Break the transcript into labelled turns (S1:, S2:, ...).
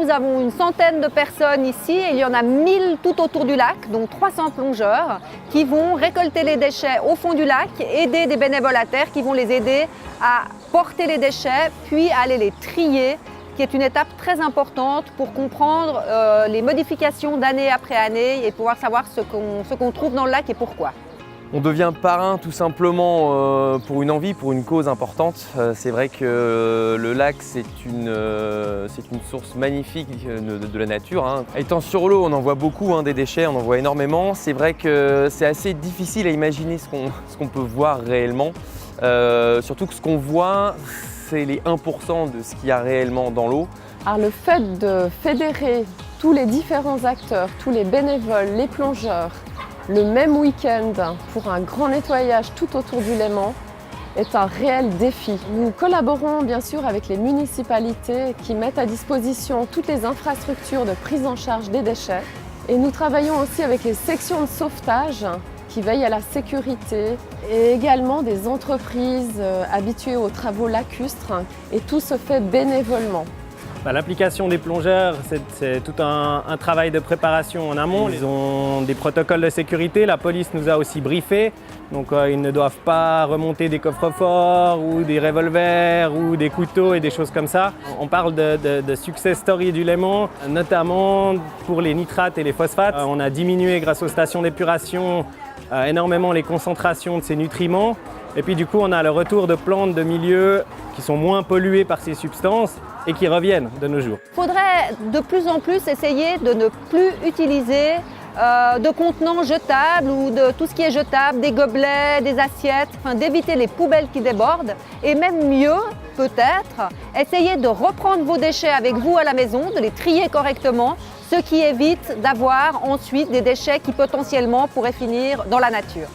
S1: nous avons une centaine de personnes ici et il y en a 1000 tout autour du lac, donc 300 plongeurs qui vont récolter les déchets au fond du lac, aider des bénévoles à terre qui vont les aider à porter les déchets puis à aller les trier, qui est une étape très importante pour comprendre les modifications d'année après année et pouvoir savoir ce qu'on trouve dans le lac et pourquoi.
S2: On devient parrain tout simplement pour une envie, pour une cause importante. C'est vrai que le lac, c'est une source magnifique de la nature, hein. Étant sur l'eau, on en voit beaucoup, hein, des déchets, on en voit énormément. C'est vrai que c'est assez difficile à imaginer ce qu'on peut voir réellement. Surtout que ce qu'on voit, c'est les 1% de ce qu'il y a réellement dans l'eau.
S3: Alors le fait de fédérer tous les différents acteurs, tous les bénévoles, les plongeurs, le même week-end pour un grand nettoyage tout autour du Léman est un réel défi. Nous collaborons bien sûr avec les municipalités qui mettent à disposition toutes les infrastructures de prise en charge des déchets. Et nous travaillons aussi avec les sections de sauvetage qui veillent à la sécurité et également des entreprises habituées aux travaux lacustres. Et tout se fait bénévolement.
S4: L'implication des plongeurs, c'est tout un travail de préparation en amont. Ils ont des protocoles de sécurité, la police nous a aussi briefés. Donc ils ne doivent pas remonter des coffres-forts ou des revolvers ou des couteaux et des choses comme ça. On parle de success story du Léman, notamment pour les nitrates et les phosphates. On a diminué grâce aux stations d'épuration énormément les concentrations de ces nutriments. Et puis du coup, on a le retour de plantes de milieux qui sont moins polluées par ces substances et qui reviennent de nos jours.
S1: Il faudrait de plus en plus essayer de ne plus utiliser de contenants jetables ou de tout ce qui est jetable, des gobelets, des assiettes, d'éviter les poubelles qui débordent et même mieux, peut-être, essayer de reprendre vos déchets avec vous à la maison, de les trier correctement, ce qui évite d'avoir ensuite des déchets qui potentiellement pourraient finir dans la nature.